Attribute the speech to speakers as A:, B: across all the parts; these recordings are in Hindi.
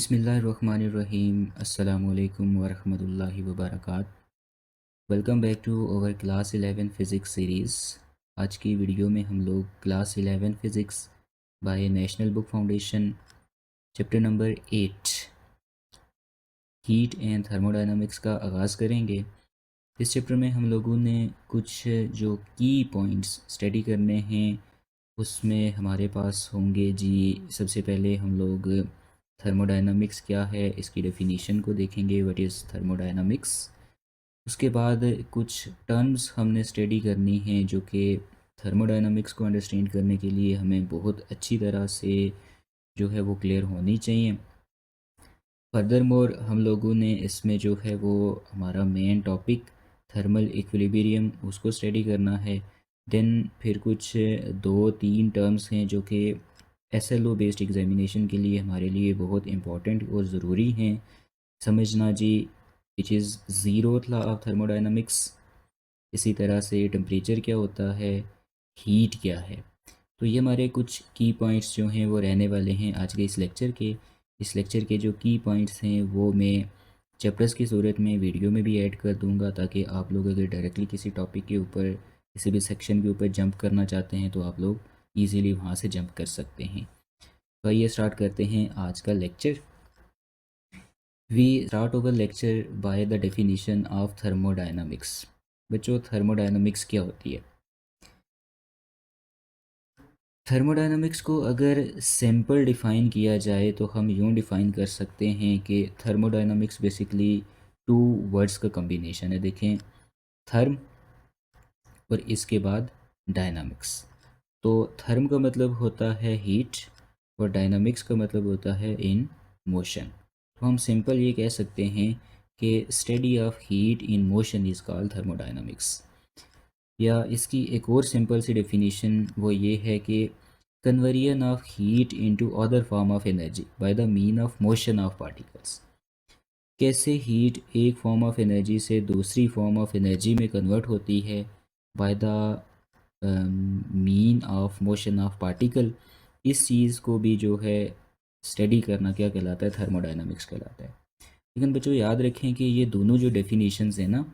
A: बिस्मिल्लाहिर्रहमानिर्रहीम अस्सलामुअलैकुम वरहमतुल्लाहि वबरकात। Welcome back to our class 11 physics series. आज की वीडियो में हम लोग class 11 physics by national book foundation chapter number 8 heat and thermodynamics का आगाज़ करेंगे। इस चैप्टर में हम लोगों ने कुछ जो की पॉइंट्स स्टडी करने हैं, उसमें हमारे पास होंगे जी। सबसे पहले हम लोग थर्मोडायनामिक्स क्या है इसकी डेफिनीशन को देखेंगे, व्हाट इज़ थर्मोडायनामिक्स। उसके बाद कुछ टर्म्स हमने स्टडी करनी है जो कि थर्मोडायनामिक्स को अंडरस्टैंड करने के लिए हमें बहुत अच्छी तरह से जो है वो क्लियर होनी चाहिए। फर्दर मोर हम लोगों ने इसमें जो है वो हमारा मेन टॉपिक थर्मल इक्विलिब्रियम उसको स्टडी करना है। देन फिर कुछ 2-3 टर्म्स हैं जो कि एसएलओ बेस्ड एग्जामिनेशन के लिए हमारे लिए बहुत इम्पोर्टेंट और ज़रूरी हैं समझना जी। Which is zeroth law of thermodynamics. इसी तरह से टेम्परेचर क्या होता है, हीट क्या है। तो ये हमारे कुछ की पॉइंट्स जो हैं वो रहने वाले हैं आज के इस लेक्चर के जो की पॉइंट्स हैं वो मैं चैप्टर्स की सूरत में वीडियो में भी ऐड कर दूंगा, ताकि आप लोग अगर डायरेक्टली किसी टॉपिक के ऊपर किसी भी सेक्शन के ऊपर जंप करना चाहते हैं तो आप लोग इजीली वहाँ से जंप कर सकते हैं। तो आइए स्टार्ट करते हैं आज का lecture. We start our lecture by the definition of thermodynamics. बच्चों, थर्मोडायनामिक्स क्या होती है? थर्मोडायनामिक्स को अगर सिंपल डिफ़ाइन किया जाए तो हम यूँ डिफ़ाइन कर सकते हैं कि थर्मोडायनामिक्स बेसिकली टू वर्ड्स का कम्बिनेशन है। देखें, थर्म और इसके बाद डायनामिक्स। तो थर्म का मतलब होता है हीट और डायनामिक्स का मतलब होता है इन मोशन। तो हम सिंपल ये कह सकते हैं कि study of heat in motion is called thermodynamics. या इसकी एक और सिंपल सी डेफिनेशन वो ये है कि conversion of heat into other form of energy by the mean of motion of particles. कैसे हीट एक फॉर्म ऑफ एनर्जी से दूसरी फॉर्म ऑफ एनर्जी में कन्वर्ट होती है by the mean of motion of particle. इस चीज़ को भी जो है स्टडी करना क्या कहलाता है? थर्मोडायनामिक्स कहलाता है। लेकिन बच्चों याद रखें कि ये दोनों जो डेफिनेशंस हैं ना,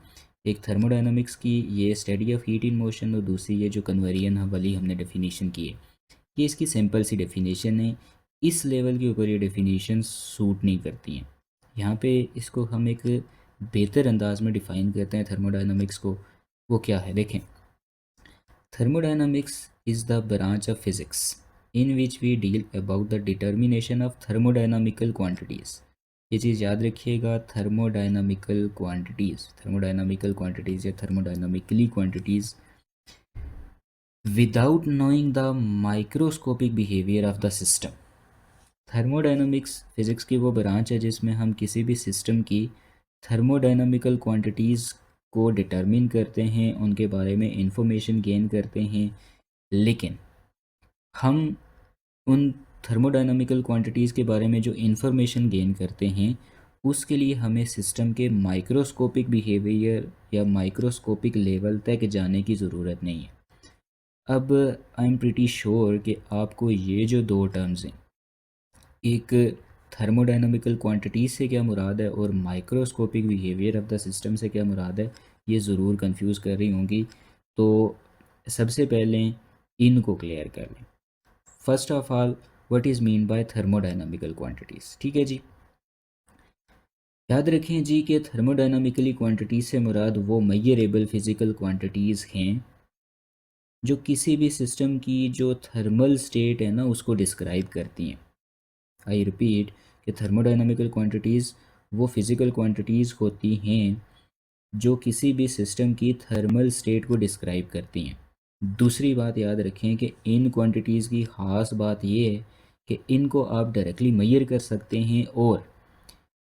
A: एक थर्मोडायनामिक्स की ये study of heat in motion और दूसरी ये जो कन्वर्जन वाली हमने डेफिनेशन की है, ये इसकी सिंपल सी डेफिनेशन है। इस लेवल के ऊपर ये डेफिनेशन सूट नहीं करती हैं। यहाँ पे इसको हम एक बेहतर अंदाज में डिफ़ाइन करते हैं थर्मोडायनामिक्स को। वो क्या है देखें, thermodynamics is the branch of physics in which we deal about the determination of thermodynamical quantities। ये चीज़ याद रखिएगा, थर्मोडायनामिकल क्वांटिटीज़ या thermodynamically quantities without knowing the microscopic behaviour of the system. Thermodynamics physics की वो ब्रांच है जिसमें हम किसी भी सिस्टम की थर्मोडायनामिकल क्वांटिटीज़ को डिटरमिन करते हैं, उनके बारे में इंफॉर्मेशन गेन करते हैं। लेकिन हम उन थर्मोडायनामिकल क्वांटिटीज़ के बारे में जो इंफॉर्मेशन गेन करते हैं उसके लिए हमें सिस्टम के माइक्रोस्कोपिक बिहेवियर या माइक्रोस्कोपिक लेवल तक जाने की ज़रूरत नहीं है। अब आई एम प्रिटी श्योर कि आपको ये जो दो टर्म्स हैं, एक थर्मोडायनामिकल क्वांटिटीज़ से क्या मुराद है और microscopic behaviour of the system से क्या मुराद है, ये ज़रूर कंफ्यूज कर रही होंगी। तो सबसे पहले इनको क्लियर कर लें। First of all, what is mean by thermodynamical quantities. ठीक है जी, याद रखें जी कि थर्मोडायनामिकली क्वांटिटीज़ से मुराद वो मेजरेबल फिज़िकल क्वांटिटीज़ हैं जो किसी भी सिस्टम की जो थर्मल स्टेट है ना उसको डिस्क्राइब करती हैं। आई रिपीट कि थर्मोडायनामिकल क्वांटिटीज़ वो फिज़िकल क्वांटिटीज़ होती हैं जो किसी भी सिस्टम की थर्मल स्टेट को डिस्क्राइब करती हैं। दूसरी बात याद रखें कि इन क्वांटिटीज़ की ख़ास बात ये है कि इनको आप डायरेक्टली मेजर कर सकते हैं और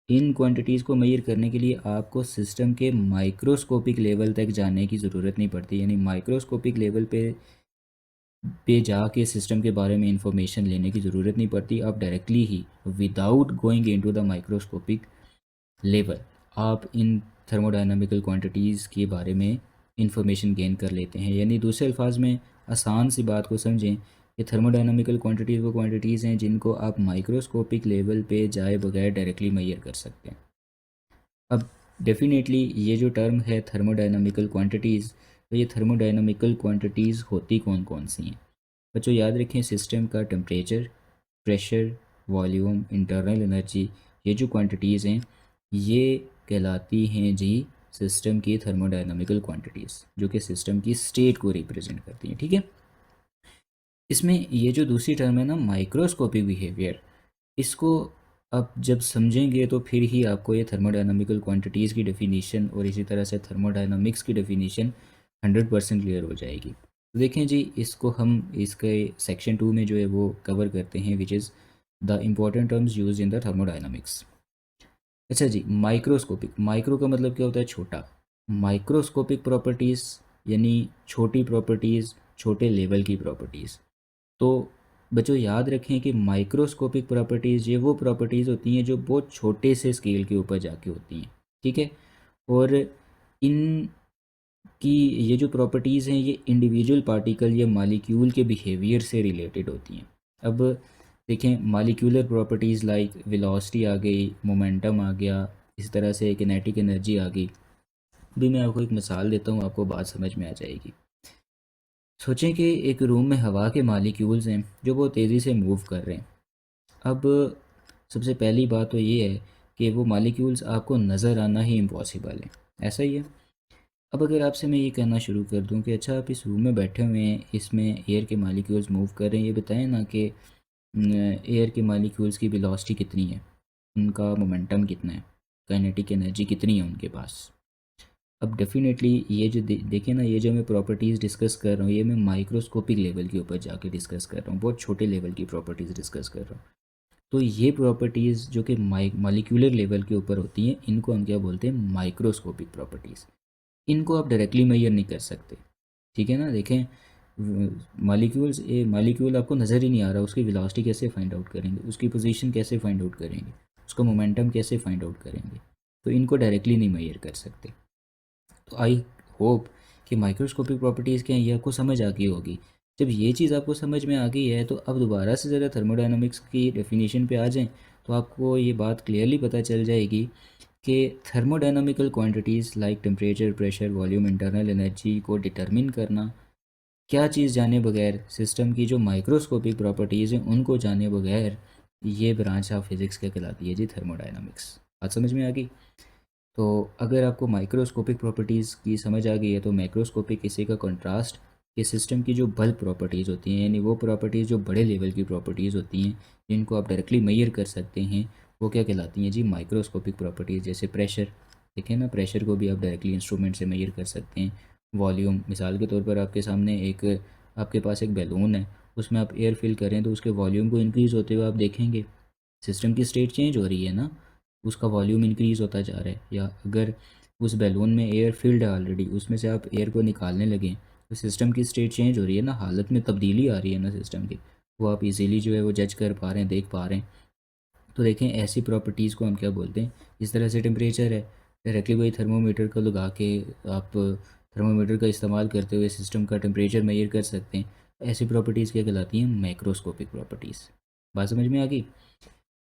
A: इन क्वांटिटीज़ को मेजर करने के लिए आपको सिस्टम के माइक्रोस्कोपिक लेवल तक जाने की ज़रूरत नहीं पड़ती। यानी माइक्रोस्कोपिक लेवल पे जाके सिस्टम के बारे में इंफॉर्मेशन लेने की ज़रूरत नहीं पड़ती। आप directly he without going into the microscopic level आप इन थर्मोडायनामिकल क्वांटिटीज़ के बारे में इंफॉर्मेशन गेन कर लेते हैं। यानी दूसरे अल्फाज में आसान सी बात को समझें ये थर्मोडायनामिकल क्वांटिटीज़ वो क्वांटिटीज़ हैं जिनको आप माइक्रोस्कोपिक लेवल पे जाए बगैर डायरेक्टली मेजर कर सकते हैं। अब डेफिनेटली ये जो टर्म है थर्मोडायनामिकल क्वांटिटीज़, तो ये थर्मोडायनामिकल क्वांटिटीज़ होती कौन कौन सी हैं? बच्चों याद रखें, सिस्टम का temperature, pressure, volume, internal energy, ये जो क्वांटिटीज़ हैं ये कहलाती हैं जी सिस्टम की थर्मोडायनामिकल क्वांटिटीज़, जो कि सिस्टम की स्टेट को रिप्रेजेंट करती हैं। ठीक है, इसमें ये जो दूसरी टर्म है ना माइक्रोस्कोपिक बिहेवियर, इसको आप जब समझेंगे तो फिर ही आपको ये थर्मोडायनामिकल क्वांटिटीज़ की डेफिनेशन और इसी तरह से थर्मोडायनामिक्स की डेफिनेशन 100% क्लियर हो जाएगी। तो देखें जी, इसको हम इसके सेक्शन 2 में जो है वो कवर करते हैं, which is the important terms use in the thermodynamics. अच्छा जी, माइक्रोस्कोपिक, माइक्रो का मतलब क्या होता है? छोटा। माइक्रोस्कोपिक प्रॉपर्टीज़ यानी छोटी प्रॉपर्टीज़, छोटे लेवल की प्रॉपर्टीज़। तो बच्चों याद रखें कि माइक्रोस्कोपिक प्रॉपर्टीज़ ये वो प्रॉपर्टीज़ होती हैं जो बहुत छोटे से स्केल के ऊपर जाके होती हैं। ठीक है, और इन की ये जो प्रॉपर्टीज़ हैं ये इंडिविजुअल पार्टिकल या मालिक्यूल के बिहेवियर से रिलेटेड होती हैं। अब देखें, मालिक्यूलर प्रॉपर्टीज़ लाइक वेलोसिटी आ गई, मोमेंटम आ गया, इस तरह से किनेटिक एनर्जी आ गई। अभी मैं आपको एक मिसाल देता हूँ, आपको बात समझ में आ जाएगी। सोचें कि एक रूम में हवा के मालिक्यूल्स हैं जो बहुत तेज़ी से मूव कर रहे हैं। अब सबसे पहली बात तो ये है कि वो मालिक्यूल्स आपको नज़र आना ही इम्पॉसिबल है, ऐसा ही है। अब अगर आपसे मैं ये कहना शुरू कर दूं कि अच्छा आप इस रूम में बैठे हुए हैं, इसमें एयर के मालिक्यूल्स मूव कर रहे हैं, ये बताएं ना कि एयर के मालिक्यूल्स की वेलोसिटी कितनी है, उनका मोमेंटम कितना है, काइनेटिक एनर्जी कितनी है उनके पास। अब डेफिनेटली ये जो देखिए ना, ये जो मैं प्रॉपर्टीज़ डिस्कस कर रहा हूँ ये मैं माइक्रोस्कोपिक लेवल के ऊपर जाके डिस्कस कर रहा हूँ, बहुत छोटे लेवल की प्रॉपर्टीज़ डिस्कस कर रहा हूँ। तो ये प्रॉपर्टीज़ जो कि मालिक्यूलर लेवल के ऊपर होती हैं इनको हम क्या बोलते हैं? Microscopic properties. इनको आप डायरेक्टली मेजर नहीं कर सकते। ठीक है ना, देखें मालिक्यूल्स, ये मालिक्यूल आपको नज़र ही नहीं आ रहा, उसकी वेलोसिटी कैसे फाइंड आउट करेंगे, उसकी पोजीशन कैसे फाइंड आउट करेंगे, उसका मोमेंटम कैसे फाइंड आउट करेंगे? तो इनको डायरेक्टली नहीं मेजर कर सकते। तो आई होप कि माइक्रोस्कोपिक प्रॉपर्टीज़ क्या हैं ये आपको समझ आ गई होगी। जब ये चीज़ आपको समझ में आ गई है तो अब दोबारा से ज़रा थर्मोडायनामिक्स की डेफिनेशन पे आ जाएं, तो आपको ये बात क्लियरली पता चल जाएगी कि thermodynamical quantities like temperature, pressure, volume, internal energy को डिटरमिन करना, क्या चीज़ जाने बगैर, सिस्टम की जो माइक्रोस्कोपिक प्रॉपर्टीज़ हैं उनको जाने बगैर, ये ब्रांच ऑफ फिज़िक्स क्या कहलाती है जी? थर्मोडायनामिक्स। बात समझ में आ गई? तो अगर आपको माइक्रोस्कोपिक प्रॉपर्टीज़ की समझ आ गई है तो मैक्रोस्कोपिक किसी का कंट्रास्ट, ये सिस्टम की जो बल्क प्रॉपर्टीज़ होती हैं यानी वो प्रॉपर्टीज़ जो बड़े लेवल की प्रॉपर्टीज़ होती हैं जिनको आप डायरेक्टली मेजर कर सकते हैं, वो क्या कहलाती हैं जी? Microscopic properties. जैसे प्रेशर, देखें ना, प्रेशर को भी आप डायरेक्टली इंस्ट्रूमेंट से मेजर कर सकते हैं। वॉल्यूम, मिसाल के तौर पर आपके सामने एक, आपके पास एक बैलून है, उसमें आप एयर फिल करें तो उसके वॉल्यूम को इंक्रीज़ होते हुए आप देखेंगे। सिस्टम की स्टेट चेंज हो रही है ना, उसका वॉल्यूम इंक्रीज़ होता जा रहा है। या अगर उस बैलून में एयर फिल्ड है ऑलरेडी, उसमें से आप एयर को निकालने लगें तो सिस्टम की स्टेट चेंज हो रही है ना, हालत में तब्दीली आ रही है ना सिस्टम की, वो आप इजीली जो है वो जज कर पा रहे हैं, देख पा रहे हैं। तो देखें, ऐसी प्रॉपर्टीज़ को हम क्या बोलते हैं? इस तरह से टेम्परेचर है, डायरेक्टली वही थर्मोमीटर को लगा के आप थर्मोमीटर का इस्तेमाल करते हुए सिस्टम का टेम्परेचर मेजर कर सकते हैं। ऐसी प्रॉपर्टीज़ क्या कहलाती हैं? Macroscopic properties. बात समझ में आ गई?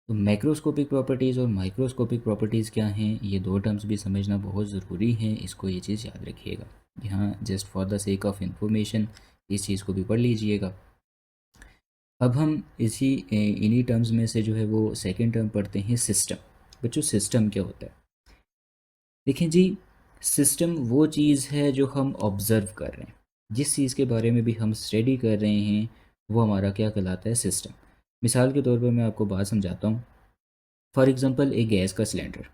A: तो मैक्रोस्कोपिक प्रॉपर्टीज़ और माइक्रोस्कोपिक प्रॉपर्टीज़ क्या हैं, ये दो टर्म्स भी समझना बहुत ज़रूरी है, इसको ये चीज़ याद रखिएगा। यहाँ just for the sake of information इस चीज़ को भी पढ़ लीजिएगा। अब हम इसी इन्हीं टर्म्स में से जो है वो सेकेंड टर्म पढ़ते हैं, सिस्टम। बच्चों सिस्टम क्या होता है? देखें जी, सिस्टम वो चीज़ है जो हम ऑब्ज़र्व कर रहे हैं, जिस चीज़ के बारे में भी हम स्टडी कर रहे हैं वो हमारा क्या कहलाता है? सिस्टम। मिसाल के तौर पर मैं आपको बात समझाता हूँ। फॉर एग्ज़ाम्पल एक गैस का सिलेंडर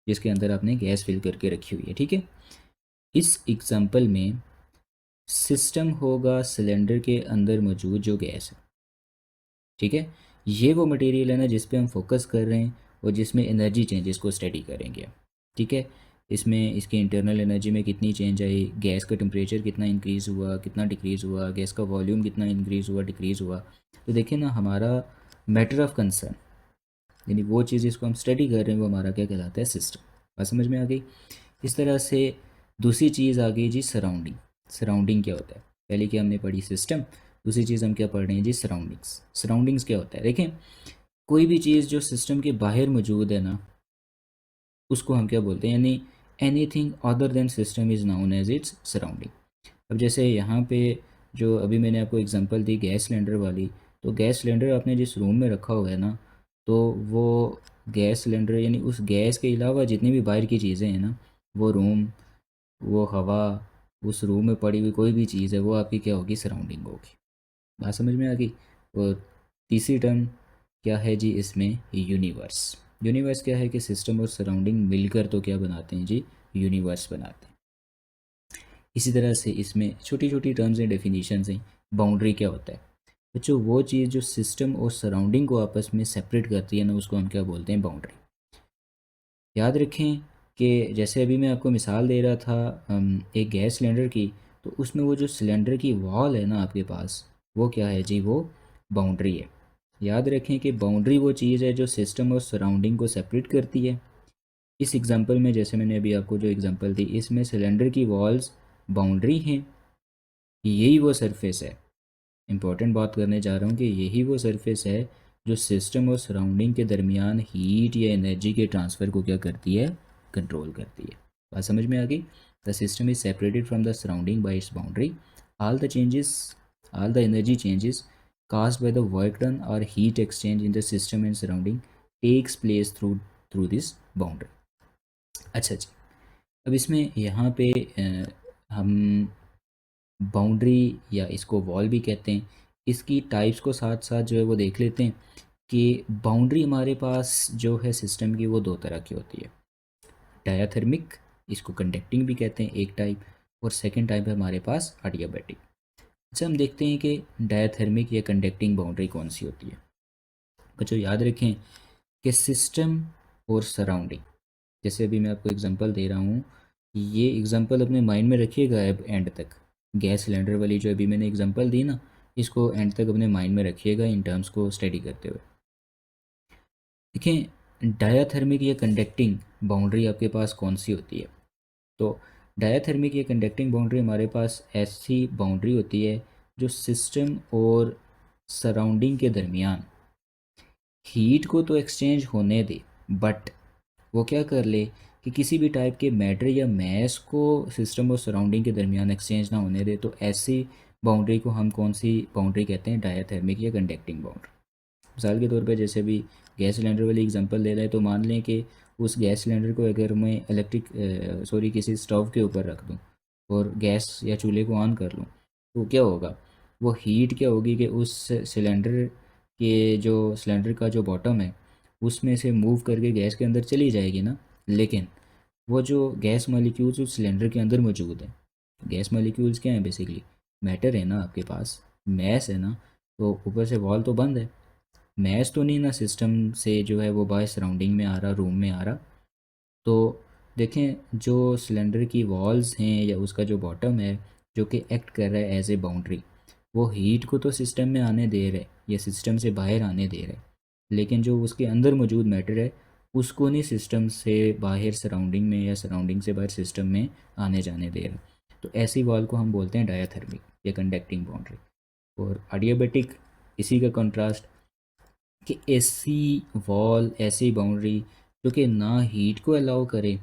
A: जिसके अंदर आपने गैस फिल करके रखी हुई है, ठीक है। इस एग्ज़ाम्पल में सिस्टम होगा सिलेंडर के अंदर मौजूद जो गैस है, ठीक है। ये वो मटेरियल है ना जिस पे हम फोकस कर रहे हैं और जिसमें एनर्जी चेंजेस को स्टडी करेंगे, ठीक है। इसमें इसकी इंटरनल एनर्जी में कितनी चेंज आई, गैस का टेम्परेचर कितना इंक्रीज़ हुआ, कितना डिक्रीज़ हुआ, गैस का वॉल्यूम कितना इंक्रीज़ हुआ, डिक्रीज़ हुआ। तो देखिए ना, हमारा मैटर ऑफ कंसर्न यानी वो चीज़ जिसको हम स्टडी कर रहे हैं वो हमारा क्या कहलाता है? सिस्टम। बात समझ में आ गई? इस तरह से दूसरी चीज़ आ गई जी, सराउंडिंग। सराउंडिंग क्या होता है? पहले की हमने पढ़ी सिस्टम, दूसरी चीज़ हम क्या पढ़ रहे हैं जी, सराउंडिंग्स। सराउंडिंग्स क्या होता है, देखें कोई भी चीज़ जो सिस्टम के बाहर मौजूद है ना, उसको हम क्या बोलते हैं, यानी anything other than system is known as its surrounding. अब जैसे यहाँ पे जो अभी मैंने आपको एग्जांपल दी गैस सिलेंडर वाली, तो गैस सिलेंडर आपने जिस रूम में रखा हुआ है ना, तो वो गैस सिलेंडर यानी उस गैस के अलावा जितनी भी बाहर की चीज़ें हैं ना, वो रूम, वो हवा, उस रूम में पड़ी हुई कोई भी चीज़ है, वो आपकी क्या होगी, सराउंडिंग होगी। बात समझ में आ गई। और तीसरी टर्म क्या है जी इसमें, यूनिवर्स। यूनिवर्स क्या है कि सिस्टम और सराउंडिंग मिलकर तो क्या बनाते हैं जी, यूनिवर्स बनाते हैं। इसी तरह से इसमें छोटी छोटी टर्म्स एंड डेफिनेशंस हैं। बाउंड्री क्या होता है बच्चों, वो चीज़ जो सिस्टम और सराउंडिंग को आपस में सेपरेट करती है ना, उसको हम क्या बोलते हैं, बाउंड्री। याद रखें कि जैसे अभी मैं आपको मिसाल दे रहा था एक गैस सिलेंडर की, तो उसमें वो जो सिलेंडर की वॉल है ना आपके पास, वो क्या है जी, वो बाउंड्री है। याद रखें कि बाउंड्री वो चीज़ है जो सिस्टम और सराउंडिंग को सेपरेट करती है। इस एग्जांपल में जैसे मैंने अभी आपको जो एग्जांपल दी, इसमें सिलेंडर की वॉल्स बाउंड्री हैं। यही वो सरफेस है, इंपॉर्टेंट बात करने जा रहा हूँ कि यही वो सरफेस है जो सिस्टम और सराउंडिंग के दरमियान हीट या एनर्जी के ट्रांसफ़र को क्या करती है, कंट्रोल करती है। बात समझ में आ गई। The system is separated from the surrounding bye it's boundary. All the changes, all the energy changes caused by the work done or heat exchange in the system and surrounding takes place through this boundary। अच्छा जी, अब इसमें यहाँ पे हम बाउंड्री या इसको वॉल भी कहते हैं, इसकी टाइप्स को साथ साथ जो है वो देख लेते हैं कि बाउंड्री हमारे पास जो है सिस्टम की, वो दो तरह की होती है। डायाथर्मिक, इसको कंडक्टिंग भी कहते हैं एक टाइप, और सेकंड टाइप है हमारे पास एडियाबैटिक। अच्छा, हम देखते हैं कि डायाथर्मिक या कंडक्टिंग बाउंड्री कौन सी होती है। बच्चों याद रखें कि सिस्टम और सराउंडिंग, जैसे अभी मैं आपको एग्जांपल दे रहा हूँ, ये एग्जांपल अपने माइंड में रखिएगा अब एंड तक। गैस सिलेंडर वाली जो अभी मैंने एग्जांपल दी ना, इसको एंड तक अपने माइंड में रखिएगा इन टर्म्स को स्टडी करते हुए। देखें डायाथर्मिक या कंडक्टिंग बाउंड्री आपके पास कौन सी होती है, तो डायाथर्मिक या कंडक्टिंग बाउंड्री हमारे पास ऐसी बाउंड्री होती है जो सिस्टम और सराउंडिंग के दरमियान हीट को तो एक्सचेंज होने दे, बट वो क्या कर ले कि किसी भी टाइप के मैटर या मैस को सिस्टम और सराउंडिंग के दरमियान एक्सचेंज ना होने दे। तो ऐसी बाउंड्री को हम कौन सी बाउंड्री कहते हैं, डायाथर्मिक या कंडक्टिंग बाउंड्री। मिसाल के तौर पे जैसे अभी गैस सिलेंडर वाली एग्जांपल ले रहे हैं, तो मान लें कि उस गैस सिलेंडर को अगर मैं किसी स्टोव के ऊपर रख दूँ और गैस या चूल्हे को ऑन कर लूँ, तो क्या होगा, वो हीट क्या होगी कि उस सिलेंडर के जो सिलेंडर का जो बॉटम है उसमें से मूव करके गैस के अंदर चली जाएगी ना। लेकिन वो जो गैस मॉलिक्यूल्स उस सिलेंडर के अंदर मौजूद है, गैस मॉलिक्यूल्स क्या है, बेसिकली मैटर है ना आपके पास, मैस है ना, तो ऊपर से वॉल तो बंद है, मैच तो नहीं ना सिस्टम से जो है वो बाय सराउंडिंग में आ रहा, रूम में आ रहा। तो देखें जो सिलेंडर की वॉल्स हैं या उसका जो बॉटम है जो कि एक्ट कर रहा है एज ए बाउंड्री, वो हीट को तो सिस्टम में आने दे रहे या सिस्टम से बाहर आने दे रहे, लेकिन जो उसके अंदर मौजूद मैटर है उसको नहीं सिस्टम से बाहर सराउंडिंग में या सराउंडिंग से बाहर सिस्टम में आने जाने दे रहा। तो ऐसी वॉल को हम बोलते हैं डायाथर्मिक या कंडक्टिंग बाउंड्री। और एडियाबैटिक, इसी का कंट्रास्ट कि ऐसी वॉल, ऐसी बाउंड्री जो कि ना हीट को अलाउ करे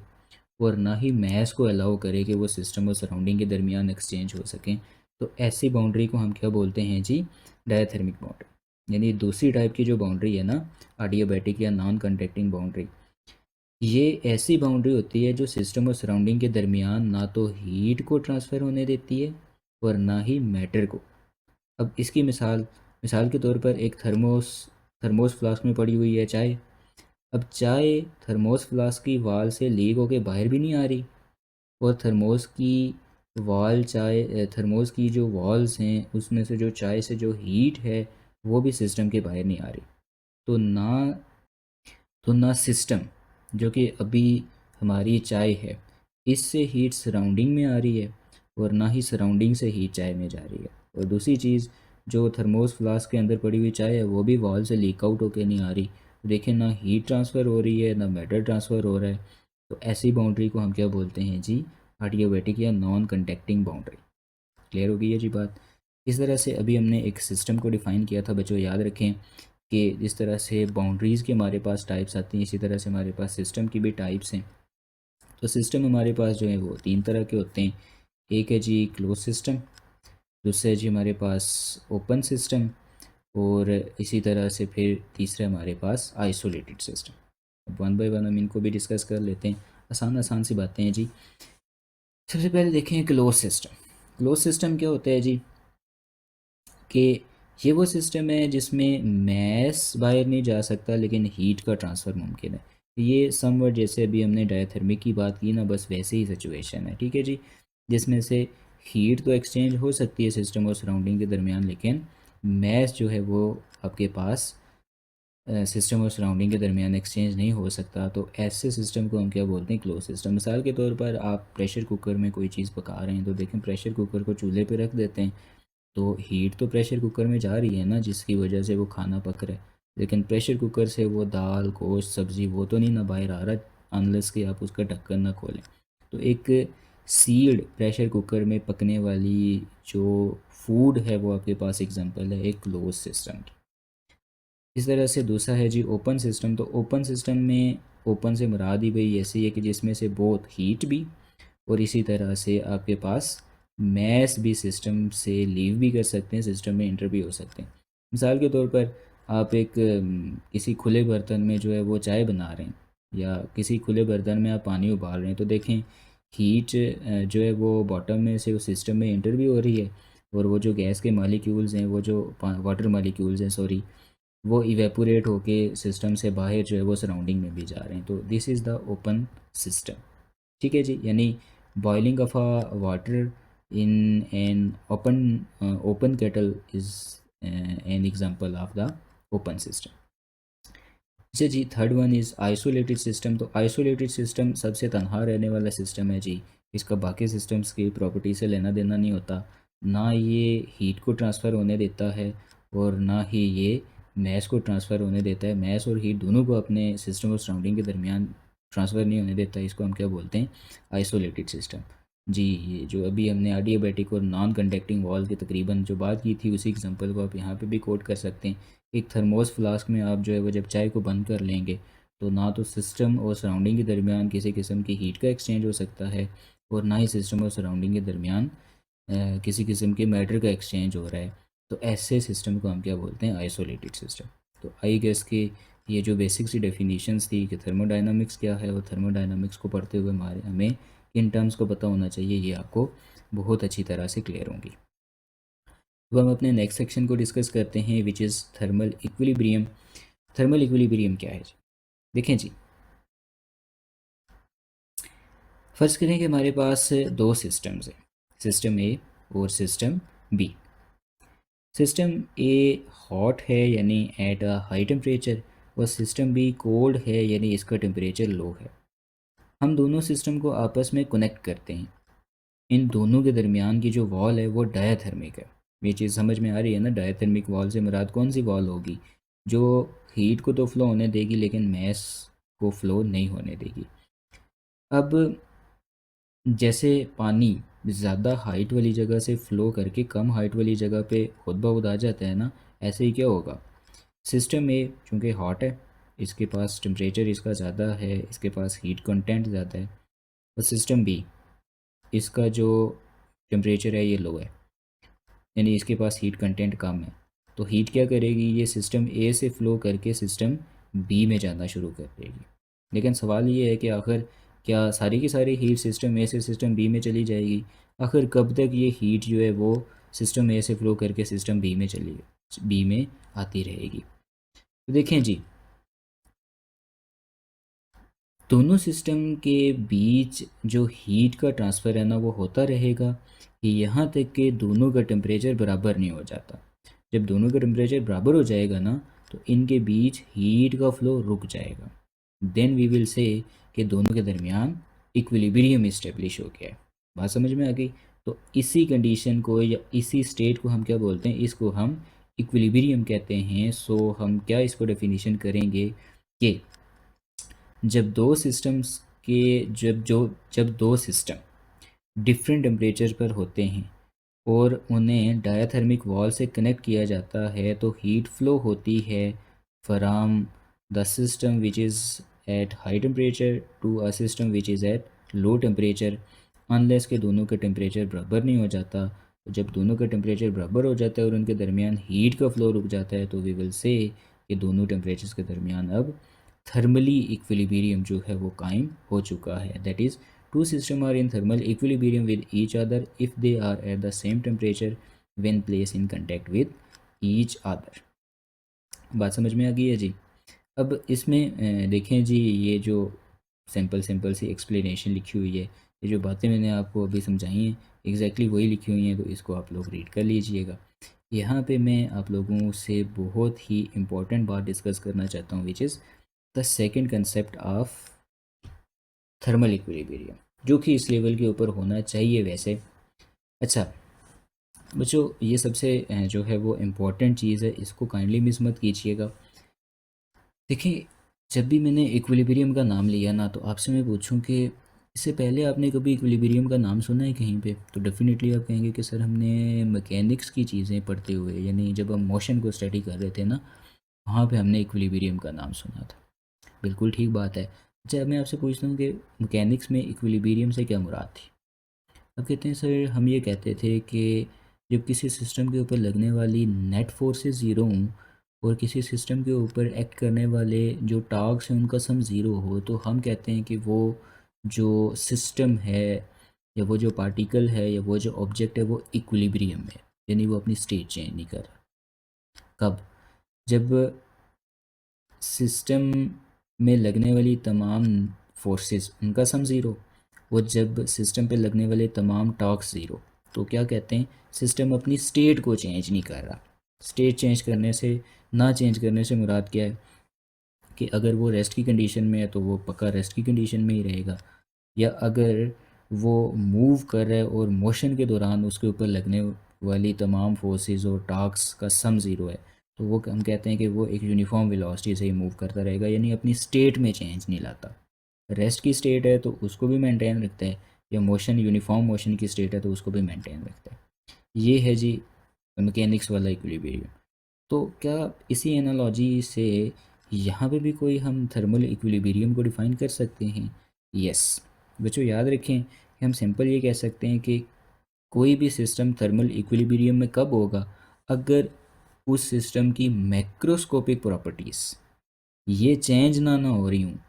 A: और ना ही मैस को अलाउ करे कि वो सिस्टम और सराउंडिंग के दरमियान एक्सचेंज हो सकें, तो ऐसी बाउंड्री को हम क्या बोलते हैं जी, डायाथर्मिक बाउंड्री। यानी दूसरी टाइप की जो बाउंड्री है ना, एडियाबैटिक या नॉन कंडक्टिंग बाउंड्री, ये ऐसी बाउंड्री होती है जो सिस्टम और सराउंडिंग के दरमियान ना तो हीट को ट्रांसफ़र होने देती है और ना ही मैटर को। अब इसकी मिसाल, मिसाल के तौर पर एक थर्मोस फ्लास्क में पड़ी हुई है चाय। अब चाय थर्मोस फ्लास्क की वाल से लीक होके बाहर भी नहीं आ रही, और थर्मोस की थर्मोस की जो वॉल्स हैं उसमें से जो चाय से जो हीट है वो भी सिस्टम के बाहर नहीं आ रही। तो ना सिस्टम जो कि अभी हमारी चाय है इससे हीट सराउंडिंग में आ रही है, और ना ही सराउंडिंग से हीट चाय में जा रही है। और दूसरी चीज़, जो थर्मोस फ्लास्क के अंदर पड़ी हुई चाय है वो भी वॉल से लीक आउट होकर नहीं आ रही। तो देखिए ना हीट ट्रांसफ़र हो रही है ना मैटर ट्रांसफ़र हो रहा है। तो ऐसी बाउंड्री को हम क्या बोलते हैं जी, एडियाबैटिक या नॉन कंडक्टिंग बाउंड्री। क्लियर हो गई है जी बात। इस तरह से अभी हमने एक सिस्टम को डिफ़ाइन किया था बच्चों, याद रखें कि जिस तरह से बाउंड्रीज़ के हमारे पास टाइप्स आती हैं, इसी तरह से हमारे पास सिस्टम की भी टाइप्स हैं। तो सिस्टम हमारे पास जो है वो 3 तरह के होते हैं। एक है जी क्लोज सिस्टम, दूसरा है जी हमारे पास ओपन सिस्टम, और इसी तरह से फिर तीसरा हमारे पास आइसोलेटेड सिस्टम। अब वन बाय वन हम इनको भी डिस्कस कर लेते हैं। आसान आसान सी बातें हैं जी। सबसे पहले देखें क्लोज सिस्टम। क्लोज सिस्टम क्या होता है जी कि ये वो सिस्टम है जिसमें मैस बाहर नहीं जा सकता लेकिन हीट का ट्रांसफ़र मुमकिन है। ये समवट जैसे अभी हमने डायथर्मिक की बात की ना, बस वैसे ही सिचुएशन है, ठीक है जी। जिसमें से हीट तो एक्सचेंज हो सकती है सिस्टम और सराउंडिंग के दरमियान, लेकिन मैस जो है वो आपके पास सिस्टम और सराउंडिंग के दरमियान एक्सचेंज नहीं हो सकता। तो ऐसे सिस्टम को हम क्या बोलते हैं, क्लोज सिस्टम। मिसाल के तौर पर आप प्रेशर कुकर में कोई चीज़ पका रहे हैं, तो देखें प्रेशर कुकर को चूल्हे पे रख देते हैं, तो हीट तो प्रेशर कुकर में जा रही है ना, जिसकी वजह से वो खाना पक रहा है, लेकिन प्रेशर कुकर से वो दाल गोश्त सब्ज़ी वो तो नहीं ना बाहर आ रहा, अनलेस कि आप उसका ढक्कन ना खोलें। तो एक सील्ड प्रेशर कुकर में पकने वाली जो फूड है वो आपके पास एग्जांपल है एक क्लोज सिस्टम की। इस तरह से दूसरा है जी ओपन सिस्टम। तो ओपन सिस्टम में ओपन से मुराद ही भाई ऐसी है कि जिसमें से बहुत हीट भी और इसी तरह से आपके पास मैस भी सिस्टम से लीव भी कर सकते हैं, सिस्टम में इंटर भी हो सकते हैं। मिसाल के तौर पर आप एक किसी खुले बर्तन में जो है वो चाय बना रहे हैं, या किसी खुले बर्तन में आप पानी उबाल रहे हैं, तो देखें हीट जो है वो बॉटम में से उस सिस्टम में इंटर भी हो रही है, और वो जो गैस के मालिक्यूल्स हैं, वो जो वाटर मालिक्यूल्स हैं सॉरी, वो इवेपोरेट होके सिस्टम से बाहर जो है वो सराउंडिंग में भी जा रहे हैं। तो this is the open system, ठीक है जी। यानी boiling of a water in an open kettle is an example of the open system. अच्छा जी, third one is isolated system. तो आइसोलेटेड सिस्टम सबसे तनहा रहने वाला सिस्टम है जी। इसका बाकी सिस्टम्स की प्रॉपर्टी से लेना देना नहीं होता, ना ये हीट को ट्रांसफ़र होने देता है और ना ही ये मैस को ट्रांसफ़र होने देता है। मैस और हीट दोनों को अपने सिस्टम और सराउंडिंग के दरमियान ट्रांसफ़र नहीं होने देता। इसको हम क्या बोलते हैं, आइसोलेटेड सिस्टम जी। ये जो अभी हमने एडियाबैटिक और नॉन कंडक्टिंग वॉल की तकरीबन जो बात की थी, उसी एग्जांपल को आप यहाँ पे भी कोट कर सकते हैं। एक थर्मोस फ्लास्क में आप जो है वो जब चाय को बंद कर लेंगे, तो ना तो सिस्टम और सराउंडिंग के दरमियान किसी किस्म की हीट का एक्सचेंज हो सकता है, और ना ही सिस्टम और सराउंडिंग के दरमियान किसी किस्म के मैटर का एक्सचेंज हो रहा है। तो ऐसे सिस्टम को हम क्या बोलते हैं, आइसोलेटेड सिस्टम। तो आई गेस कि ये जो बेसिक सी डेफिनेशंस थी कि थर्मोडायनामिक्स क्या है, और थर्मोडायनामिक्स को पढ़ते हुए हमें किन टर्म्स को पता होना चाहिए, ये आपको बहुत अच्छी तरह से क्लियर होंगी। अब हम अपने नेक्स्ट सेक्शन को डिस्कस करते हैं, which is thermal equilibrium. Thermal equilibrium क्या है जी? देखें जी, फर्ज करें कि हमारे पास दो सिस्टम्स हैं, सिस्टम ए और system B. System A hot है यानी एट अ हाई टेम्परेचर, और सिस्टम बी कोल्ड है यानी इसका टेम्परेचर लो है। हम दोनों सिस्टम को आपस में कनेक्ट करते हैं। इन दोनों के दरमियान की जो वॉल है वो डायथर्मिक है। ये चीज़ समझ में आ रही है ना? डायथर्मिक वॉल से मुराद कौन सी वॉल होगी, जो हीट को तो फ्लो होने देगी लेकिन मैस को फ्लो नहीं होने देगी। अब जैसे पानी ज़्यादा हाइट वाली जगह से फ़्लो करके कम हाइट वाली जगह पे खुद ब खुद आ जाता है ना, ऐसे ही क्या होगा, सिस्टम ए चूँकि हॉट है, इसके पास टेम्परेचर इसका ज़्यादा है, इसके पास हीट कंटेंट ज़्यादा है, और सिस्टम बी इसका जो टेम्परेचर है ये लो है, यानी इसके पास हीट कंटेंट कम है। तो हीट क्या करेगी, ये सिस्टम ए से फ़्लो करके सिस्टम बी में जाना शुरू कर देगी। लेकिन सवाल ये है कि आखिर क्या सारी की सारी हीट सिस्टम ए से सिस्टम बी में चली जाएगी? आखिर कब तक ये हीट जो है वो सिस्टम ए से फ़्लो करके सिस्टम बी में आती रहेगी? तो देखें जी, दोनों सिस्टम के बीच जो हीट का ट्रांसफ़र है ना वो होता रहेगा कि यहाँ तक कि दोनों का टेम्परेचर बराबर नहीं हो जाता। जब दोनों का टेम्परेचर बराबर हो जाएगा ना, तो इनके बीच हीट का फ्लो रुक जाएगा। देन वी विल से कि दोनों के दरमियान इक्विलिब्रियम इस्टेब्लिश हो गया है। बात समझ में आ गई? तो इसी कंडीशन को या इसी स्टेट को हम क्या बोलते हैं, इसको हम इक्विलिब्रियम कहते हैं। सो हम क्या इसको डेफिनेशन करेंगे कि जब दो सिस्टम्स के जब दो सिस्टम डिफरेंट टेम्परेचर पर होते हैं, और उन्हें डायाथर्मिक वॉल से कनेक्ट किया जाता है तो हीट फ्लो होती है from the system which is at high temperature to a system which is at low temperature, unless के दोनों का टेम्परेचर बराबर नहीं हो जाता। तो जब दोनों का टेम्परेचर बराबर हो जाता है और उनके दरमियान हीट का फ्लो रुक जाता है तो वी विल से कि दोनों टेम्परेचर्स के दरमियान अब थर्मली इक्विलिब्रियम जो है वो कायम हो चुका है। That is two systems are in thermal equilibrium with each other if they are at the same temperature when placed in contact with each other। बात समझ में आ गई है जी। अब इसमें देखें जी, ये जो सिंपल सिंपल सी एक्सप्लेनेशन लिखी हुई है, ये जो बातें मैंने आपको अभी समझाई हैं एग्जैक्टली वही लिखी हुई हैं, तो इसको आप लोग रीड कर लीजिएगा। यहाँ पे मैं आप लोगों से बहुत ही इम्पोर्टेंट बात डिस्कस करना चाहता हूँ which is the second concept of thermal equilibrium, जो कि इस लेवल के ऊपर होना चाहिए वैसे। अच्छा बच्चों, ये सबसे जो है वो इम्पोर्टेंट चीज़ है, इसको काइंडली मिस मत कीजिएगा। देखिए, जब भी मैंने इक्विलिब्रियम का नाम लिया ना, तो आपसे मैं पूछूं कि इससे पहले आपने कभी इक्विलिब्रियम का नाम सुना है कहीं पे, तो डेफिनेटली आप कहेंगे कि सर हमने मैकेनिक्स की चीज़ें पढ़ते हुए, यानी जब हम मोशन को स्टडी कर रहे थे ना, वहाँ पे हमने इक्विलिब्रियम का नाम सुना था। बिल्कुल ठीक बात है। अच्छा, मैं आपसे पूछता हूँ कि मैकेनिक्स में इक्विलिब्रियम से क्या मुराद थी। अब कहते हैं सर, हम ये कहते थे कि जब किसी सिस्टम के ऊपर लगने वाली नेट फोर्सेस ज़ीरो हों और किसी सिस्टम के ऊपर एक्ट करने वाले जो टार्ग्स हैं उनका सम ज़ीरो हो, तो हम कहते हैं कि वो जो सिस्टम है या वो जो पार्टिकल है या वो जो ऑब्जेक्ट है वो इक्विलिब्रियम में, यानी वो अपनी स्टेट चेंज नहीं कर रहा। कब? जब सिस्टम में लगने वाली तमाम फोर्सेस उनका सम ज़ीरो, वो जब सिस्टम पे लगने वाले तमाम टॉर्क ज़ीरो, तो क्या कहते हैं, सिस्टम अपनी स्टेट को चेंज नहीं कर रहा। स्टेट चेंज करने से, ना चेंज करने से मुराद क्या है कि अगर वो रेस्ट की कंडीशन में है तो वो पक्का रेस्ट की कंडीशन में ही रहेगा, या अगर वो मूव कर रहा है और मोशन के दौरान उसके ऊपर लगने वाली तमाम फोर्सेस और टास्क का सम ज़ीरो है, तो वो हम कहते हैं कि वो एक यूनिफॉर्म वेलोसिटी से ही मूव करता रहेगा, यानी अपनी स्टेट में चेंज नहीं लाता। रेस्ट की स्टेट है तो उसको भी मेंटेन रखता है, या मोशन यूनिफॉर्म मोशन की स्टेट है तो उसको भी मेंटेन रखता है। ये है जी मैकेनिक्स वाला इक्विलिब्रियम। तो क्या इसी एनालॉजी से यहाँ पे भी कोई हम थर्मल इक्विलिब्रियम को डिफ़ाइन कर सकते हैं? यस बच्चों, याद रखें कि हम सिंपल ये कह सकते हैं कि कोई भी सिस्टम थर्मल इक्विलिब्रियम में कब होगा, अगर उस सिस्टम की मैक्रोस्कोपिक प्रॉपर्टीज़ ये चेंज ना हो रही हूँ।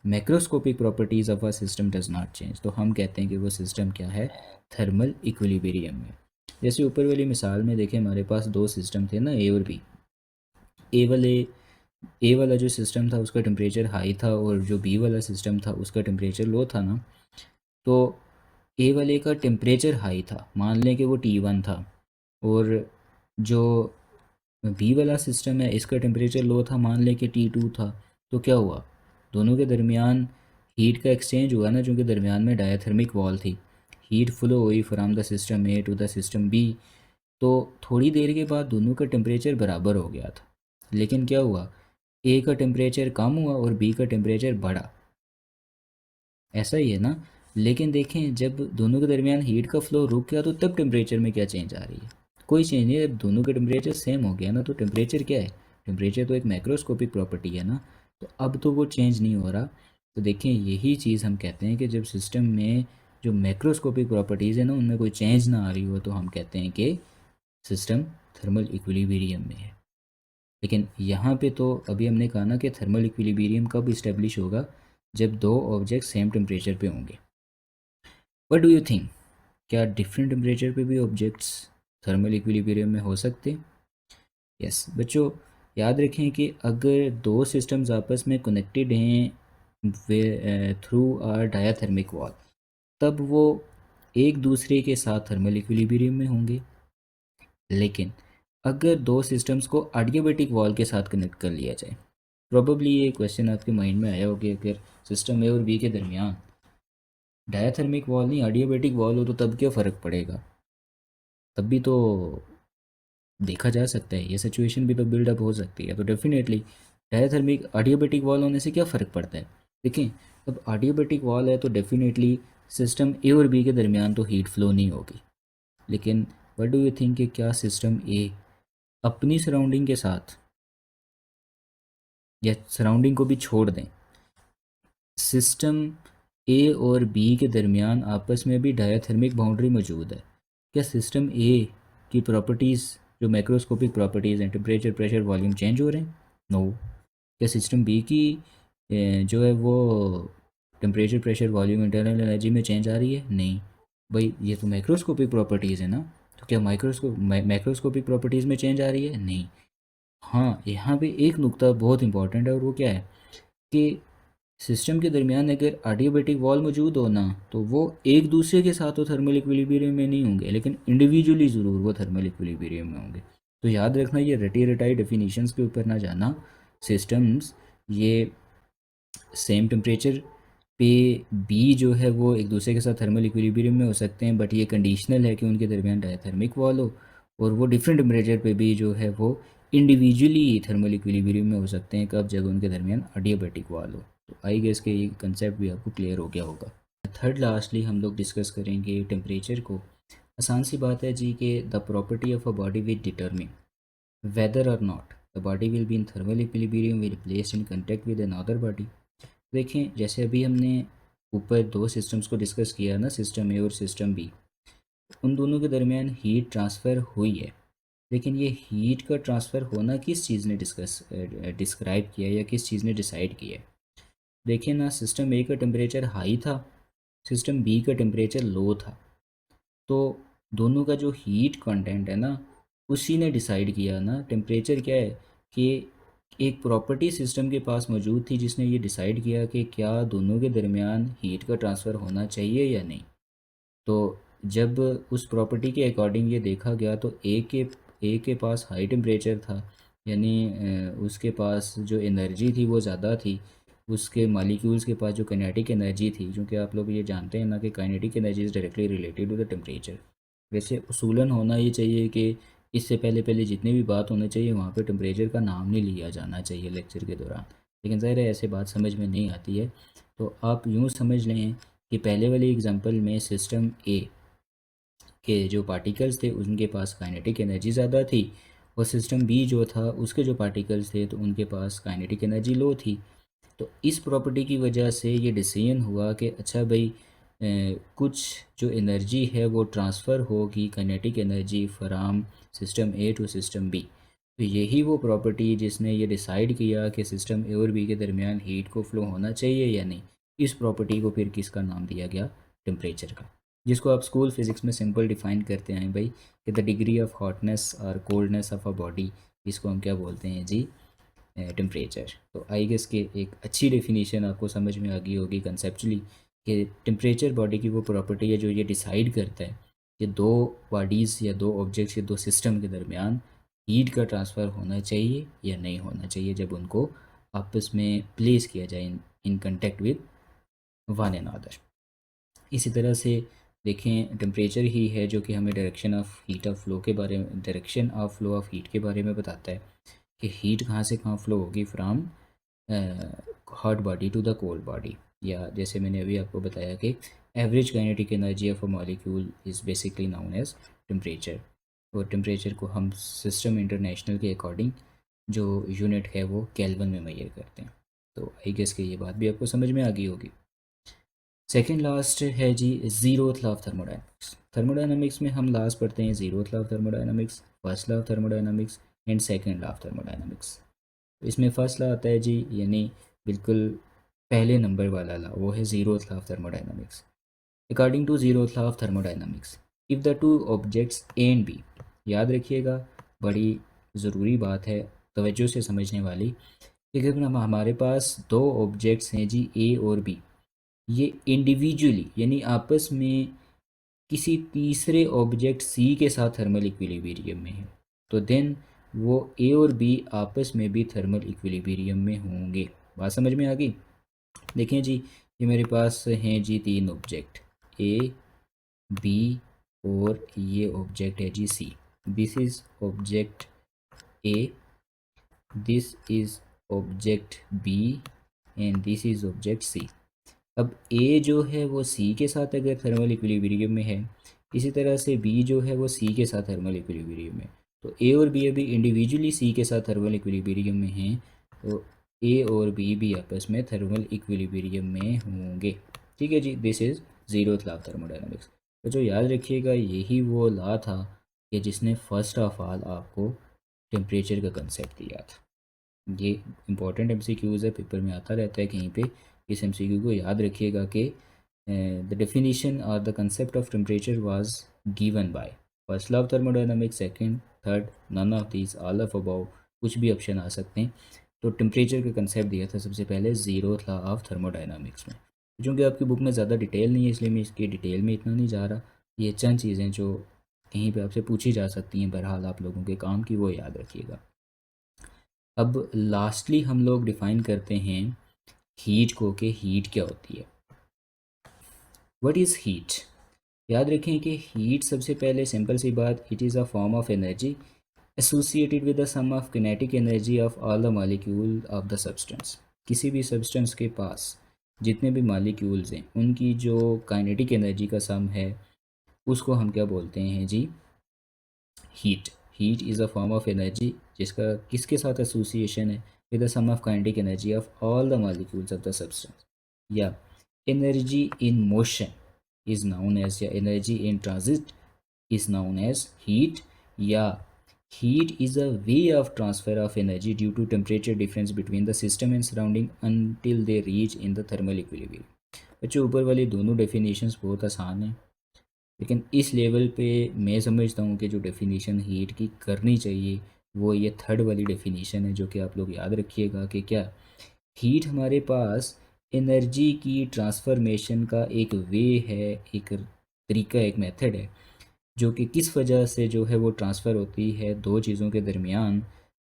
A: Macroscopic properties of a system does not change, तो हम कहते हैं कि वो सिस्टम क्या है, थर्मल इक्विलिब्रियम में। जैसे ऊपर वाली मिसाल में देखें, हमारे पास दो सिस्टम थे ना, ए और बी। ए वाला जो सिस्टम था उसका टेम्परेचर हाई था और जो बी वाला सिस्टम था उसका टेम्परेचर लो था ना। तो ए वाले का टेम्परेचर हाई था, मान लें कि वो T1 था, और जो बी वाला सिस्टम है इसका टेम्परेचर लो था, मान लें कि T2 था। तो क्या हुआ, दोनों के दरमियान हीट का एक्सचेंज हुआ ना, क्योंकि दरमियान में डायाथर्मिक वॉल थी। हीट फ्लो हुई from the system A to the system B. तो थोड़ी देर के बाद दोनों का टेम्परेचर बराबर हो गया था, लेकिन क्या हुआ, ए का टेम्परेचर कम हुआ और बी का टेम्परेचर बढ़ा। ऐसा ही है ना। लेकिन देखें, जब दोनों के दरमियान हीट का फ्लो रुक गया तो तब टेम्परेचर में क्या चेंज आ रही है, कोई चेंज नहीं है। जब दोनों का टेम्परेचर सेम हो गया ना, तो टेम्परेचर क्या है, टेम्परेचर तो एक मैक्रोस्कोपिक प्रॉपर्टी है ना, तो अब तो वो चेंज नहीं हो रहा। तो देखें, यही चीज़ हम कहते हैं कि जब सिस्टम में जो मैक्रोस्कोपिक प्रॉपर्टीज़ है ना उनमें कोई चेंज ना आ रही हो, तो हम कहते हैं कि सिस्टम थर्मल इक्विलिब्रियम में है। लेकिन यहाँ पे तो अभी हमने कहा ना कि थर्मल इक्विलिब्रियम कब इस्टेब्लिश होगा, जब दो ऑब्जेक्ट सेम टेम्परेचर पे होंगे। व्हाट डू यू थिंक, क्या डिफरेंट टेम्परेचर पे भी ऑब्जेक्ट्स थर्मल इक्विलिब्रियम में हो सकते हैं? यस बच्चों, याद रखें कि अगर दो सिस्टम्स आपस में कनेक्टेड हैं थ्रू अ डायाथर्मिक वॉल, तब वो एक दूसरे के साथ थर्मल इक्विलिब्रियम में होंगे। लेकिन अगर दो सिस्टम्स को एडियाबैटिक वॉल के साथ कनेक्ट कर लिया जाए, प्रोबेबली ये क्वेश्चन आपके माइंड में आया हो कि अगर सिस्टम ए और बी के दरमियान डायाथर्मिक वॉल नहीं एडियाबैटिक वॉल हो तो तब क्या फ़र्क पड़ेगा। तब भी तो देखा जा सकता है, ये सिचुएशन भी तो बिल्डअप हो सकती है। तो डेफिनेटली डायाथर्मिक एडियाबैटिक वॉल होने से क्या फ़र्क पड़ता है। देखें, अब एडियाबैटिक वॉल है तो डेफिनेटली सिस्टम ए और बी के दरमियान तो हीट फ्लो नहीं होगी, लेकिन व्हाट डू यू थिंक कि क्या सिस्टम ए अपनी सराउंडिंग के साथ या सराउंडिंग को भी छोड़ दें, सिस्टम ए और बी के दरमियान आपस में भी डायाथर्मिक बाउंड्री मौजूद है? क्या सिस्टम ए की प्रॉपर्टीज़ जो मैक्रोस्कोपिक प्रॉपर्टीज़ हैं, टेम्परेचर, प्रेशर, वॉल्यूम, चेंज हो रहे हैं? नो। क्या सिस्टम बी की जो है वो temperature, pressure, volume, internal energy में चेंज आ रही है? नहीं। भाई ये तो मैक्रोस्कोपिक प्रॉपर्टीज़ है ना, तो क्या मैक्रोस्कोपिक प्रॉपर्टीज़ में चेंज आ रही है? नहीं। हाँ, यहाँ पे एक नुक्ता बहुत इंपॉर्टेंट है और वो क्या है कि सिस्टम के दरमियान अगर एडियाबैटिक वॉल मौजूद हो ना, तो वो एक दूसरे के साथ तो थर्मल इक्विलिब्रियम में नहीं होंगे, लेकिन इंडिविजुअली ज़रूर वो थर्मल इक्विलिब्रियम में होंगे। तो याद रखना, ये रटी रटाई डेफिनेशंस के ऊपर ना जाना। सिस्टम्स ये सेम टेम्परेचर पे बी जो है वो एक दूसरे के साथ थर्मल इक्विलिब्रियम में हो सकते हैं, बट ये कंडीशनल है कि उनके दरमियान डायथर्मिक वॉल हो, और वो डिफरेंट टेम्परेचर पे भी जो है वो इंडिविजुअली थर्मल इक्विलिब्रियम में हो सकते हैं, कब? जब उनके दरमियान एडियाबैटिक वॉल हो। तो आई गेस के ये कंसेप्ट भी आपको क्लियर हो गया होगा। थर्ड लास्टली हम लोग डिस्कस करेंगे टेम्परेचर को। आसान सी बात है जी कि the property of a body will determine whether और not the body will be in thermal equilibrium will placed in contact with another body. देखें, जैसे अभी हमने ऊपर दो सिस्टम्स को डिस्कस किया ना, सिस्टम ए और सिस्टम बी, उन दोनों के दरमियान हीट ट्रांसफ़र हुई है, लेकिन ये हीट का ट्रांसफ़र होना किस चीज़ ने डिस्क्राइब किया या किस चीज़ ने डिसाइड किया है? देखिए ना, सिस्टम ए का टेम्परेचर हाई था, सिस्टम बी का टेम्परेचर लो था, तो दोनों का जो हीट कंटेंट है ना, उसी ने डिसाइड किया ना। टेम्परेचर क्या है कि एक प्रॉपर्टी सिस्टम के पास मौजूद थी जिसने ये डिसाइड किया कि क्या दोनों के दरमियान हीट का ट्रांसफ़र होना चाहिए या नहीं। तो जब उस प्रॉपर्टी के अकॉर्डिंग ये देखा गया तो ए के पास हाई टेम्परेचर था, यानी उसके पास जो एनर्जी थी वो ज़्यादा थी, उसके मालिक्यूल्स के पास जो काइनेटिक एनर्जी थी, क्योंकि आप लोग ये जानते हैं ना कि kinetic energy is directly related to the temperature. वैसे उसूलन होना ये चाहिए कि इससे पहले पहले जितनी भी बात होना चाहिए वहाँ पे टेम्परेचर का नाम नहीं लिया जाना चाहिए लेक्चर के दौरान, लेकिन ज़ाहिर है ऐसे बात समझ में नहीं आती है। तो आप यूँ समझ लें कि पहले वाले एग्जांपल में सिस्टम ए के जो पार्टिकल्स थे उनके पास काइनेटिक एनर्जी ज़्यादा थी, और सिस्टम बी जो था उसके जो पार्टिकल्स थे तो उनके पास काइनेटिक एनर्जी लो थी। तो इस प्रॉपर्टी की वजह से ये डिसीजन हुआ कि अच्छा भाई, कुछ जो एनर्जी है वो ट्रांसफ़र होगी, kinetic energy from system A to system B. तो यही वो प्रॉपर्टी जिसने ये डिसाइड किया कि सिस्टम ए और बी के दरमियान हीट को फ्लो होना चाहिए या नहीं। इस प्रॉपर्टी को फिर किसका नाम दिया गया? टेम्परेचर का, जिसको आप स्कूल फिज़िक्स में सिंपल डिफ़ाइन करते हैं भाई कि द डिग्री ऑफ हॉटनेस और कोल्डनेस ऑफ अ बॉडी, इसको हम क्या बोलते हैं जी? टेम्परेचर। तो आई गेस के एक अच्छी डेफिनेशन आपको समझ में आ गई होगी कंसेप्चुअली कि टेम्परेचर बॉडी की वो प्रॉपर्टी है जो ये डिसाइड करता है कि दो बॉडीज़ या दो ऑब्जेक्ट्स या दो सिस्टम के दरमियान हीट का ट्रांसफ़र होना चाहिए या नहीं होना चाहिए जब उनको आपस में प्लेस किया जाए in contact with one another. इसी तरह से देखें, टेम्परेचर ही है जो कि हमें direction of heat of flow के बारे में, direction of flow of heat के बारे में बताता है कि हीट कहाँ से कहाँ फ्लो होगी from hot body to the cold body. या जैसे मैंने अभी आपको बताया कि average kinetic energy of a molecule is basically known as temperature. और टेम्परेचर को हम सिस्टम इंटरनेशनल के अकॉर्डिंग जो यूनिट है वो केल्विन में मेजर करते हैं। तो आई गेस कि ये बात भी आपको समझ में आ गई होगी। सेकेंड लास्ट है जी zeroth law of thermodynamics. Thermodynamics में हम लास्ट पढ़ते हैं zeroth law of thermodynamics, first law of thermodynamics and second law of thermodynamics. इसमें फर्स्ट लॉ आता है जी, यानी बिल्कुल पहले नंबर वाला लॉ, वो है zeroth law of thermodynamics. According to zeroth law of thermodynamics, if the two objects A and B, याद रखिएगा बड़ी ज़रूरी बात है, तवज्जो से समझने वाली, कि अगर हमारे पास दो ऑब्जेक्ट्स हैं जी ए और बी, ये इंडिविजुअली यानी आपस में किसी तीसरे ऑब्जेक्ट सी के साथ थर्मल इक्विलिब्रियम में है, तो देन वो ए और बी आपस में भी थर्मल इक्विलिब्रियम में होंगे। बात समझ में आ गई? देखें जी, ये मेरे पास हैं जी तीन ऑब्जेक्ट, ए, बी और ये ऑब्जेक्ट है जी C. This is object A, this is object B and this is object C. अब ए जो है वो सी के साथ अगर थर्मल इक्विलिब्रियम में है, इसी तरह से बी जो है वो सी के साथ थर्मल इक्विलिब्रियम में, तो ए और बी अभी इंडिविजुअली सी के साथ थर्मल इक्विलिब्रियम में हैं, तो ए और बी भी आपस में थर्मल इक्विलिब्रियम में होंगे। ठीक है जी, this is zeroth law of thermodynamics. तो जो याद रखिएगा यही वो लॉ था कि जिसने फर्स्ट ऑफ ऑल आपको टेम्परेचर का कंसेप्ट दिया था। ये इंपॉर्टेंट एमसीक्यूज़ है, पेपर में आता रहता है कहीं पे। इस एमसीक्यू को याद रखिएगा कि द डेफिनेशन और the concept of temperature was given by first law of thermodynamics, second, third, none of these, all of above, कुछ भी ऑप्शन आ सकते हैं। तो टेम्परेचर का कंसेप्ट दिया था सबसे पहले जीरोथ लॉ ऑफ थर्मोडायनामिक्स में। क्योंकि आपकी बुक में ज़्यादा डिटेल नहीं है इसलिए मैं इसकी डिटेल में इतना नहीं जा रहा। ये चंद चीज़ें जो कहीं पे आपसे पूछी जा सकती हैं, बहरहाल आप लोगों के काम की, वो याद रखिएगा। अब लास्टली हम लोग डिफ़ाइन करते हैं हीट को, कि हीट क्या होती है। What is heat? याद रखें कि हीट सबसे पहले सिंपल सी बात, it is a form of energy associated with the sum of kinetic energy of all the molecule of the substance. किसी भी सब्सटेंस के पास जितने भी मॉलिक्यूल्स हैं उनकी जो काइनेटिक एनर्जी का सम है उसको हम क्या बोलते हैं जी? Heat. Heat is a form of energy जिसका किसके साथ एसोसिएशन है? With the sum of kinetic energy of all the molecules of the substance. या energy in motion is known as, या energy in transit is known as heat, या heat is a way of transfer of energy due to temperature difference between the system and surrounding until they reach in the thermal equilibrium। बच्चों ऊपर वाली दोनों डेफिनेशंस बहुत आसान हैं, लेकिन इस लेवल पे मैं समझता हूँ कि जो डेफिनेशन हीट की करनी चाहिए वो ये थर्ड वाली डेफिनेशन है, जो कि आप लोग याद रखिएगा कि क्या, हीट हमारे पास एनर्जी की ट्रांसफॉर्मेशन का एक वे है, एक तरीका, एक मेथड है, जो कि किस वजह से जो है वो ट्रांसफ़र होती है दो चीज़ों के दरमियान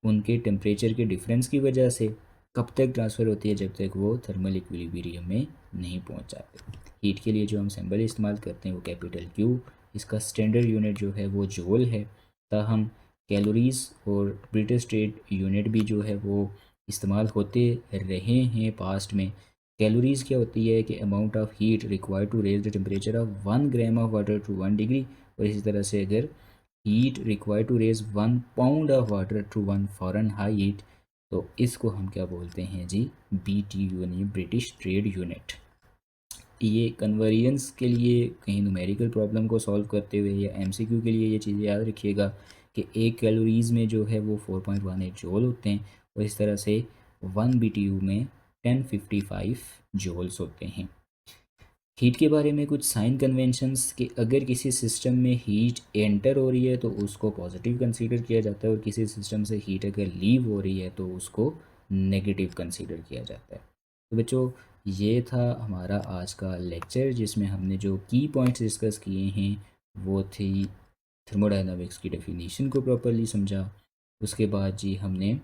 A: उनके टेम्परेचर के डिफरेंस की वजह से। कब तक ट्रांसफ़र होती है? जब तक वो थर्मल इक्विलिब्रियम में नहीं पहुंच जाते। हीट के लिए जो हम सिंबल इस्तेमाल करते हैं वो कैपिटल क्यू, इसका स्टैंडर्ड यूनिट जो है वो जूल है। ताहम कैलोरीज़ और ब्रिटिश स्टेट यूनिट भी जो है वो इस्तेमाल होते रहे हैं पास्ट में। कैलोरीज़ क्या होती है कि amount of heat required to raise the temperature of 1 gram of water to 1 degree. और इसी तरह से अगर heat required to raise 1 pound of water to 1 Fahrenheit, तो इसको हम क्या बोलते हैं जी? BTU, यानी ब्रिटिश ट्रेड यूनिट। ये कन्वर्जेंस के लिए कहीं न्यूमेरिकल प्रॉब्लम को सॉल्व करते हुए या MCQ के लिए ये चीज़ें याद रखिएगा कि एक कैलोरीज़ में जो है वो 4.18 जूल होते हैं, और इस तरह से 1 BTU में 1055 जूल्स होते हैं। हीट के बारे में कुछ साइन कन्वेंशंस कि अगर किसी सिस्टम में हीट एंटर हो रही है तो उसको पॉजिटिव कंसीडर किया जाता है, और किसी सिस्टम से हीट अगर लीव हो रही है तो उसको नेगेटिव कंसीडर किया जाता है। तो बच्चों, ये था हमारा आज का लेक्चर जिसमें हमने जो की पॉइंट्स डिस्कस किए हैं वो थी थर्मोडायनामिक्स की डेफिनेशन को प्रॉपरली समझा। उसके बाद जी हमने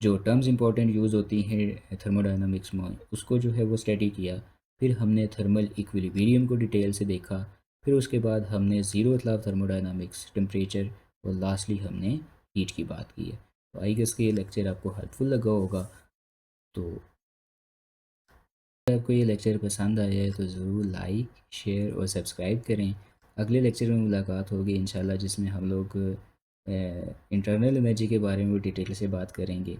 A: जो टर्म्स इंपॉर्टेंट यूज़ होती हैं थर्मोडायनामिक्स में उसको जो है वो स्टडी किया। फिर हमने थर्मल इक्विलिब्रियम को डिटेल से देखा। फिर उसके बाद हमने zeroth law of thermodynamics, temperature, और लास्टली हमने हीट की बात की है। तो आई गेस कि ये लेक्चर आपको हेल्पफुल लगा होगा। तो अगर आपको ये लेक्चर पसंद आया है तो ज़रूर लाइक, शेयर और सब्सक्राइब करें। अगले लेक्चर में मुलाकात होगी इंशाल्लाह, जिसमें हम लोग इंटरनल एनर्जी के बारे में डिटेल से बात करेंगे।